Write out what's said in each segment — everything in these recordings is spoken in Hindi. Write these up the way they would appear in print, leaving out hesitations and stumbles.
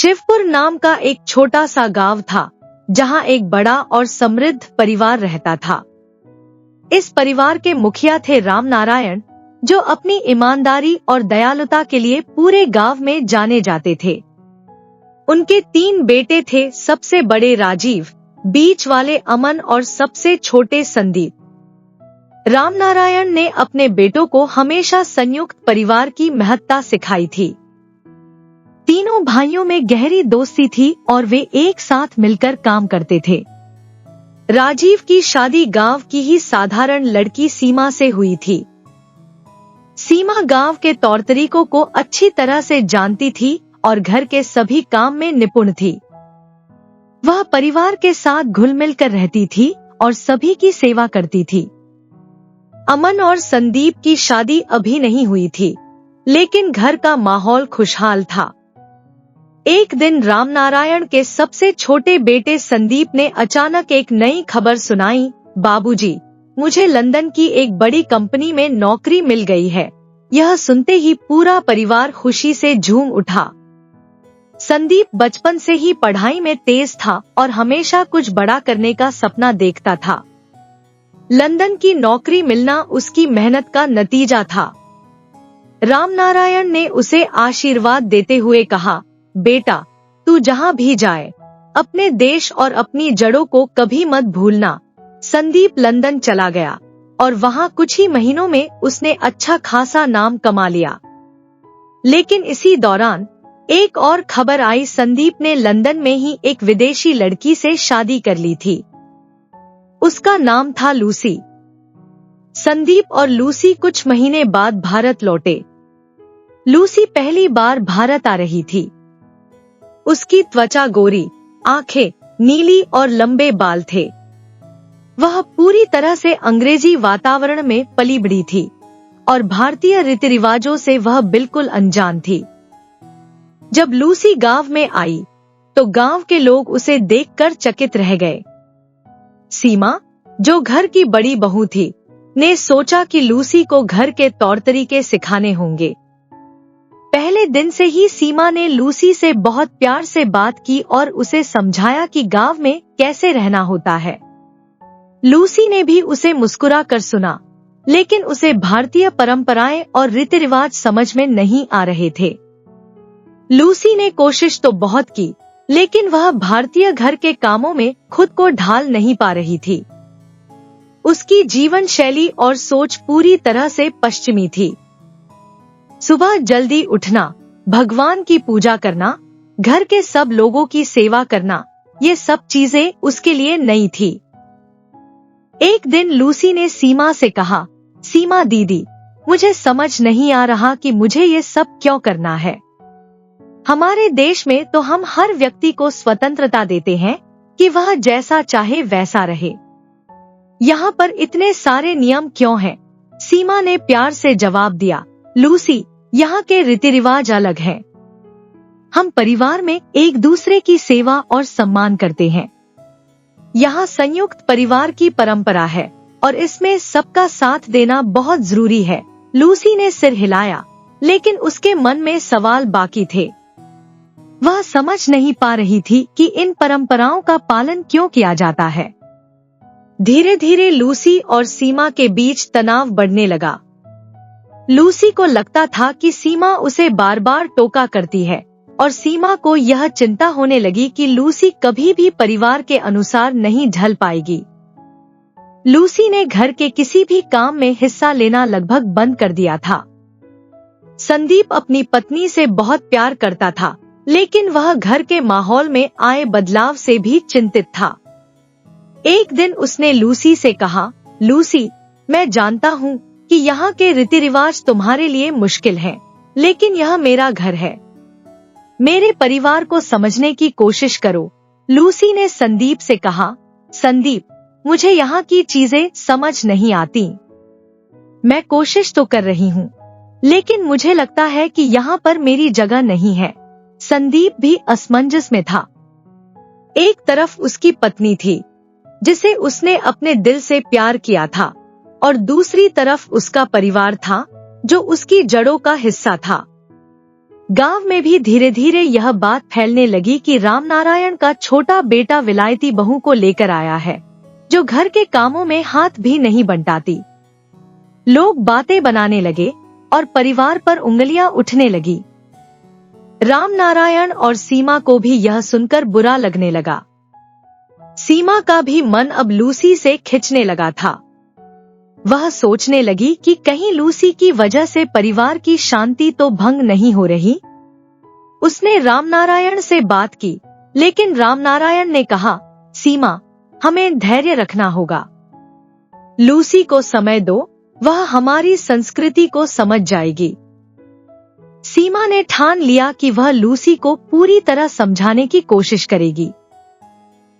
शिवपुर नाम का एक छोटा सा गांव था, जहां एक बड़ा और समृद्ध परिवार रहता था। इस परिवार के मुखिया थे राम नारायण, जो अपनी ईमानदारी और दयालुता के लिए पूरे गांव में जाने जाते थे। उनके 3 बेटे थे, सबसे बड़े राजीव, बीच वाले अमन और सबसे छोटे संदीप। राम नारायण ने अपने बेटों को हमेशा संयुक्त परिवार की महत्ता सिखाई थी। तीनों भाइयों में गहरी दोस्ती थी और वे एक साथ मिलकर काम करते थे। राजीव की शादी गांव की ही साधारण लड़की सीमा से हुई थी। सीमा गांव के तौर तरीकों को अच्छी तरह से जानती थी और घर के सभी काम में निपुण थी। वह परिवार के साथ घुल मिल कर रहती थी और सभी की सेवा करती थी। अमन और संदीप की शादी अभी नहीं हुई थी, लेकिन घर का माहौल खुशहाल था। एक दिन राम नारायण के सबसे छोटे बेटे संदीप ने अचानक एक नई खबर सुनाई। बाबूजी, मुझे लंदन की एक बड़ी कंपनी में नौकरी मिल गई है। यह सुनते ही पूरा परिवार खुशी से झूम उठा। संदीप बचपन से ही पढ़ाई में तेज था और हमेशा कुछ बड़ा करने का सपना देखता था। लंदन की नौकरी मिलना उसकी मेहनत का नतीजा था। राम नारायण ने उसे आशीर्वाद देते हुए कहा, बेटा, तू जहाँ भी जाए, अपने देश और अपनी जड़ों को कभी मत भूलना। संदीप लंदन चला गया और वहाँ कुछ ही महीनों में उसने अच्छा खासा नाम कमा लिया। लेकिन इसी दौरान एक और खबर आई। संदीप ने लंदन में ही एक विदेशी लड़की से शादी कर ली थी। उसका नाम था लूसी। संदीप और लूसी कुछ महीने बाद भारत लौटे। लूसी पहली बार भारत आ रही थी। उसकी त्वचा गोरी, आंखें नीली और लंबे बाल थे। वह पूरी तरह से अंग्रेजी वातावरण में पली बढ़ी थी और भारतीय रीति रिवाजों से वह बिल्कुल अनजान थी। जब लूसी गांव में आई, तो गांव के लोग उसे देखकर चकित रह गए। सीमा, जो घर की बड़ी बहू थी, ने सोचा कि लूसी को घर के तौर तरीके सिखाने होंगे। पहले दिन से ही सीमा ने लूसी से बहुत प्यार से बात की और उसे समझाया कि गांव में कैसे रहना होता है। लूसी ने भी उसे मुस्कुरा कर सुना, लेकिन उसे भारतीय परंपराएं और रीति रिवाज समझ में नहीं आ रहे थे। लूसी ने कोशिश तो बहुत की, लेकिन वह भारतीय घर के कामों में खुद को ढाल नहीं पा रही थी। उसकी जीवन शैली और सोच पूरी तरह से पश्चिमी थी। सुबह जल्दी उठना, भगवान की पूजा करना, घर के सब लोगों की सेवा करना, ये सब चीजें उसके लिए नई थी। एक दिन लूसी ने सीमा से कहा, सीमा दीदी, मुझे समझ नहीं आ रहा कि मुझे ये सब क्यों करना है। हमारे देश में तो हम हर व्यक्ति को स्वतंत्रता देते हैं कि वह जैसा चाहे वैसा रहे। यहाँ पर इतने सारे नियम क्यों हैं? सीमा ने प्यार से जवाब दिया, लूसी, यहाँ के रीति रिवाज अलग हैं। हम परिवार में एक दूसरे की सेवा और सम्मान करते हैं। यहाँ संयुक्त परिवार की परंपरा है और इसमें सबका साथ देना बहुत जरूरी है। लूसी ने सिर हिलाया, लेकिन उसके मन में सवाल बाकी थे। वह समझ नहीं पा रही थी कि इन परंपराओं का पालन क्यों किया जाता है। धीरे धीरे लूसी और सीमा के बीच तनाव बढ़ने लगा। लूसी को लगता था कि सीमा उसे बार बार टोका करती है और सीमा को यह चिंता होने लगी कि लूसी कभी भी परिवार के अनुसार नहीं ढल पाएगी। लूसी ने घर के किसी भी काम में हिस्सा लेना लगभग बंद कर दिया था। संदीप अपनी पत्नी से बहुत प्यार करता था, लेकिन वह घर के माहौल में आए बदलाव से भी चिंतित था। एक दिन उसने लूसी से कहा, लूसी, मैं जानता हूँ कि यहाँ के रीति रिवाज तुम्हारे लिए मुश्किल हैं, लेकिन यह मेरा घर है। मेरे परिवार को समझने की कोशिश करो। लूसी ने संदीप से कहा, संदीप, मुझे यहाँ की चीजें समझ नहीं आती। मैं कोशिश तो कर रही हूँ, लेकिन मुझे लगता है कि यहाँ पर मेरी जगह नहीं है। संदीप भी असमंजस में था। एक तरफ उसकी पत्नी थी, जिसे उसने अपने दिल से प्यार किया था, और दूसरी तरफ उसका परिवार था, जो उसकी जड़ों का हिस्सा था। गांव में भी धीरे धीरे यह बात फैलने लगी कि रामनारायण का छोटा बेटा विलायती बहू को लेकर आया है, जो घर के कामों में हाथ भी नहीं बंटाती। लोग बातें बनाने लगे और परिवार पर उंगलियां उठने लगी। रामनारायण और सीमा को भी यह सुनकर बुरा लगने लगा। सीमा का भी मन अब लूसी से खिंचने लगा था। वह सोचने लगी कि कहीं लूसी की वजह से परिवार की शांति तो भंग नहीं हो रही। उसने रामनारायण से बात की, लेकिन रामनारायण ने कहा, सीमा, हमें धैर्य रखना होगा। लूसी को समय दो, वह हमारी संस्कृति को समझ जाएगी। सीमा ने ठान लिया कि वह लूसी को पूरी तरह समझाने की कोशिश करेगी।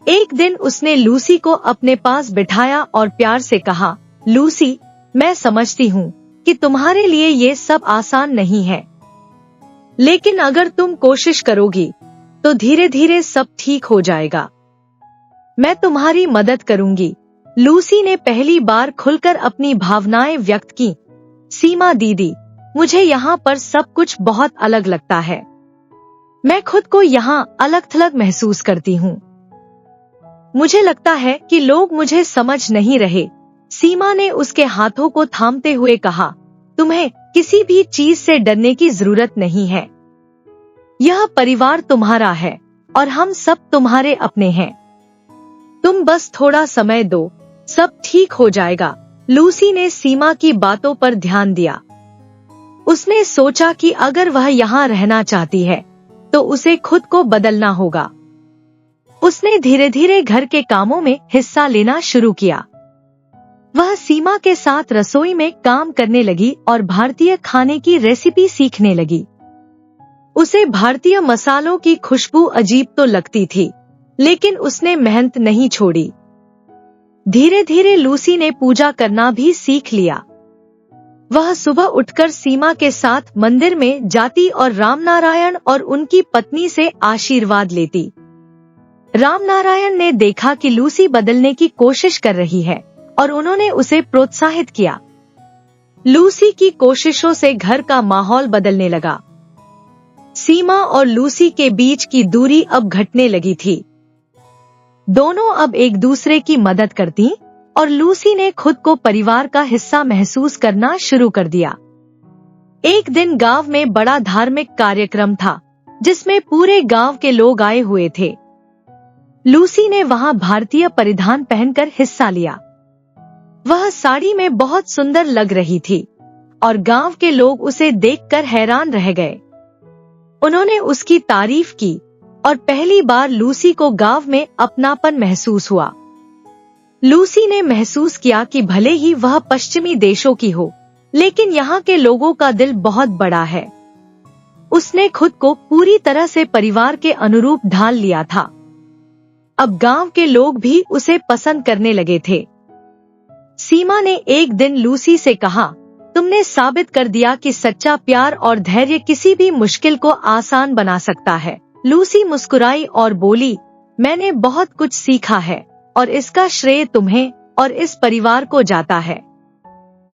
एक दिन उसने लूसी को अपने पास बिठाया और प्यार से कहा, लूसी, मैं समझती हूँ कि तुम्हारे लिए ये सब आसान नहीं है, लेकिन अगर तुम कोशिश करोगी तो धीरे धीरे सब ठीक हो जाएगा। मैं तुम्हारी मदद करूंगी। लूसी ने पहली बार खुलकर अपनी भावनाएं व्यक्त की। सीमा दीदी, मुझे यहाँ पर सब कुछ बहुत अलग लगता है। मैं खुद को यहाँ अलग थलग महसूस करती हूँ। मुझे लगता है कि लोग मुझे समझ नहीं रहे। सीमा ने उसके हाथों को थामते हुए कहा, तुम्हें किसी भी चीज से डरने की जरूरत नहीं है। यह परिवार तुम्हारा है और हम सब तुम्हारे अपने हैं। तुम बस थोड़ा समय दो, सब ठीक हो जाएगा। लूसी ने सीमा की बातों पर ध्यान दिया। उसने सोचा कि अगर वह यहाँ रहना चाहती है तो उसे खुद को बदलना होगा। उसने धीरे धीरे घर के कामों में हिस्सा लेना शुरू किया। वह सीमा के साथ रसोई में काम करने लगी और भारतीय खाने की रेसिपी सीखने लगी। उसे भारतीय मसालों की खुशबू अजीब तो लगती थी, लेकिन उसने मेहनत नहीं छोड़ी। धीरे धीरे लूसी ने पूजा करना भी सीख लिया। वह सुबह उठकर सीमा के साथ मंदिर में जाती और रामनारायण और उनकी पत्नी से आशीर्वाद लेती। रामनारायण ने देखा कि लूसी बदलने की कोशिश कर रही है और उन्होंने उसे प्रोत्साहित किया। लूसी की कोशिशों से घर का माहौल बदलने लगा। सीमा और लूसी के बीच की दूरी अब घटने लगी थी। दोनों अब एक दूसरे की मदद करती और लूसी ने खुद को परिवार का हिस्सा महसूस करना शुरू कर दिया। एक दिन गांव में बड़ा धार्मिक कार्यक्रम था, जिसमें पूरे गांव के लोग आए हुए थे। लूसी ने वहां भारतीय परिधान पहनकर हिस्सा लिया। वह साड़ी में बहुत सुंदर लग रही थी और गांव के लोग उसे देखकर हैरान रह गए। उन्होंने उसकी तारीफ की और पहली बार लूसी को गांव में अपनापन महसूस हुआ। लूसी ने महसूस किया कि भले ही वह पश्चिमी देशों की हो, लेकिन यहाँ के लोगों का दिल बहुत बड़ा है। उसने खुद को पूरी तरह से परिवार के अनुरूप ढाल लिया था। अब गांव के लोग भी उसे पसंद करने लगे थे। सीमा ने एक दिन लूसी से कहा, तुमने साबित कर दिया कि सच्चा प्यार और धैर्य किसी भी मुश्किल को आसान बना सकता है। लूसी मुस्कुराई और बोली, मैंने बहुत कुछ सीखा है और इसका श्रेय तुम्हें और इस परिवार को जाता है।